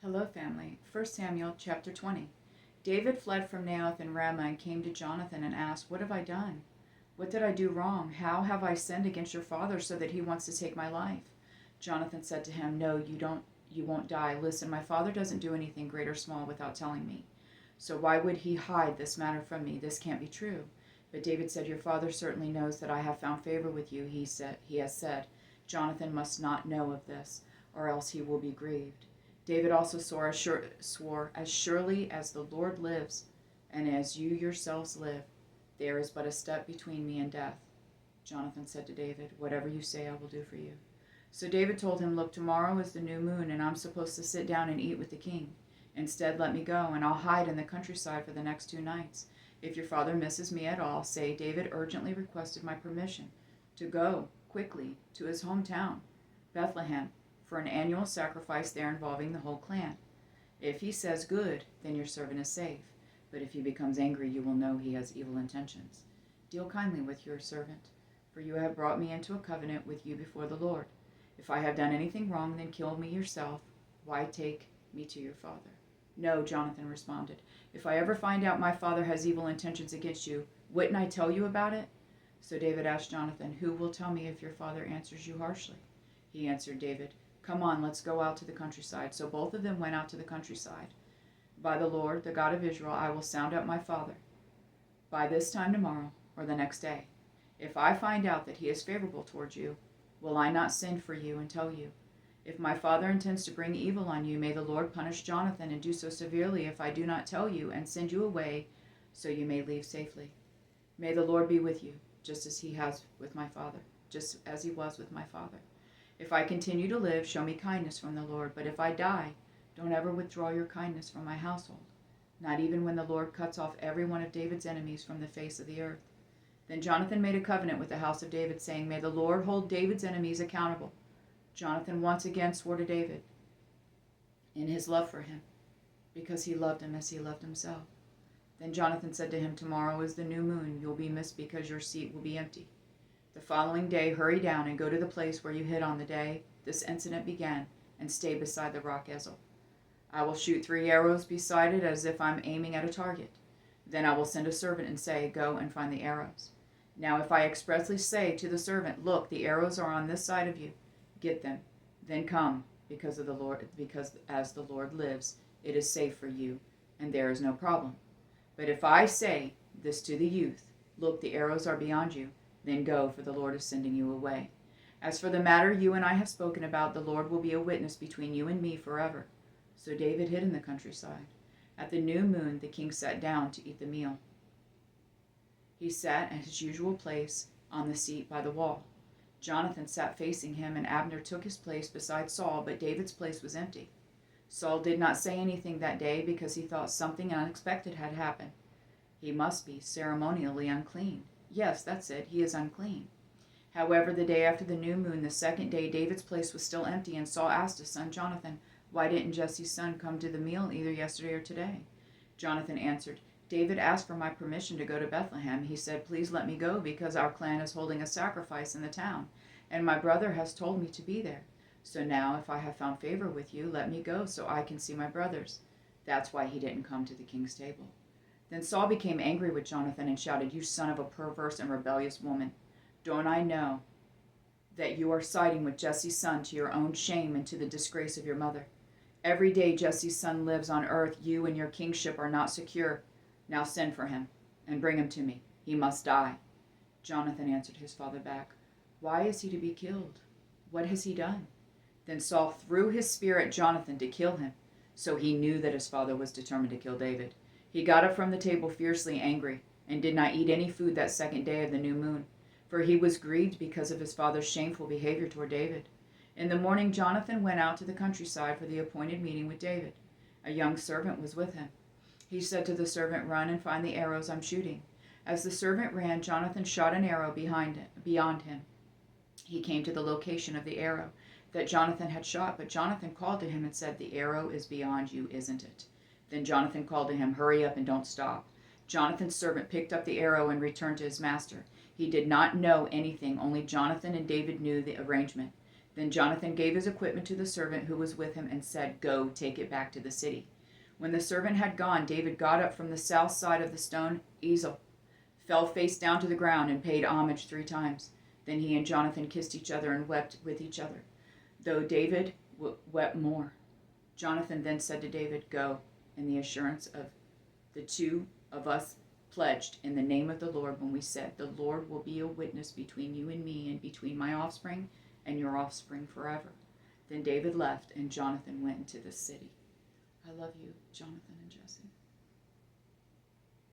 Hello, family. 1 Samuel chapter 20. David fled from Naioth in Ramah and came to Jonathan and asked, "What have I done? What did I do wrong? How have I sinned against your father so that he wants to take my life?" Jonathan said to him, "No, you won't die. Listen, my father doesn't do anything great or small without telling me. So why would he hide this matter from me? This can't be true." But David said, "Your father certainly knows that I have found favor with you." He has said, "Jonathan must not know of this, or else he will be grieved." David also swore, "As surely as the Lord lives, and as you yourselves live, there is but a step between me and death." Jonathan said to David, "Whatever you say, I will do for you." So David told him, "Look, tomorrow is the new moon, and I'm supposed to sit down and eat with the king. Instead, let me go, and I'll hide in the countryside for the next 2 nights. If your father misses me at all, say David urgently requested my permission to go quickly to his hometown, Bethlehem, for an annual sacrifice there involving the whole clan. If he says good, then your servant is safe. But if he becomes angry, you will know he has evil intentions. Deal kindly with your servant, for you have brought me into a covenant with you before the Lord. If I have done anything wrong, then kill me yourself. Why take me to your father?" "No," Jonathan responded. "If I ever find out my father has evil intentions against you, wouldn't I tell you about it?" So David asked Jonathan, "Who will tell me if your father answers you harshly?" He answered David, "Come on, let's go out to the countryside." So both of them went out to the countryside. "By the Lord, the God of Israel, I will sound out my father by this time tomorrow or the next day. If I find out that he is favorable towards you, will I not send for you and tell you? If my father intends to bring evil on you, may the Lord punish Jonathan and do so severely if I do not tell you and send you away so you may leave safely. May the Lord be with you, just as he was with my father. If I continue to live, show me kindness from the Lord. But if I die, don't ever withdraw your kindness from my household, not even when the Lord cuts off every one of David's enemies from the face of the earth." Then Jonathan made a covenant with the house of David, saying, "May the Lord hold David's enemies accountable." Jonathan once again swore to David in his love for him, because he loved him as he loved himself. Then Jonathan said to him, "Tomorrow is the new moon. You'll be missed because your seat will be empty. The following day, hurry down and go to the place where you hid on the day this incident began, and stay beside the rock Ezel. I will shoot 3 arrows beside it as if I'm aiming at a target. Then I will send a servant and say, 'Go and find the arrows.' Now if I expressly say to the servant, 'Look, the arrows are on this side of you. Get them. Then come, because as the Lord lives, it is safe for you, and there is no problem.' But if I say this to the youth, 'Look, the arrows are beyond you,' then go, for the Lord is sending you away. As for the matter you and I have spoken about, the Lord will be a witness between you and me forever." So David hid in the countryside. At the new moon, the king sat down to eat the meal. He sat at his usual place on the seat by the wall. Jonathan sat facing him, and Abner took his place beside Saul, but David's place was empty. Saul did not say anything that day because he thought something unexpected had happened. He must be ceremonially unclean. Yes, that's it. He is unclean. However, the day after the new moon, the second day, David's place was still empty, and Saul asked his son Jonathan, "Why didn't Jesse's son come to the meal either yesterday or today?" Jonathan answered, "David asked for my permission to go to Bethlehem. He said, 'Please let me go because our clan is holding a sacrifice in the town, and my brother has told me to be there. So now, if I have found favor with you, let me go so I can see my brothers.' That's why he didn't come to the king's table." Then Saul became angry with Jonathan and shouted, "You son of a perverse and rebellious woman. Don't I know that you are siding with Jesse's son to your own shame and to the disgrace of your mother? Every day Jesse's son lives on earth, you and your kingship are not secure. Now send for him and bring him to me. He must die." Jonathan answered his father back, "Why is he to be killed? What has he done?" Then Saul threw his spear at Jonathan to kill him, so he knew that his father was determined to kill David. He got up from the table fiercely angry, and did not eat any food that second day of the new moon, for he was grieved because of his father's shameful behavior toward David. In the morning Jonathan went out to the countryside for the appointed meeting with David. A young servant was with him. He said to the servant, "Run and find the arrows I'm shooting." As the servant ran, Jonathan shot an arrow beyond him. He came to the location of the arrow that Jonathan had shot, but Jonathan called to him and said, "The arrow is beyond you, isn't it?" Then Jonathan called to him, "Hurry up and don't stop." Jonathan's servant picked up the arrow and returned to his master. He did not know anything, only Jonathan and David knew the arrangement. Then Jonathan gave his equipment to the servant who was with him and said, "Go, take it back to the city." When the servant had gone, David got up from the south side of the stone easel, fell face down to the ground, and paid homage 3 times. Then he and Jonathan kissed each other and wept with each other, though David wept more. Jonathan then said to David, "Go, in the assurance of the 2 of us pledged in the name of the Lord when we said, 'The Lord will be a witness between you and me and between my offspring and your offspring forever.'" Then David left, and Jonathan went into the city. I love you, Jonathan and Jesse.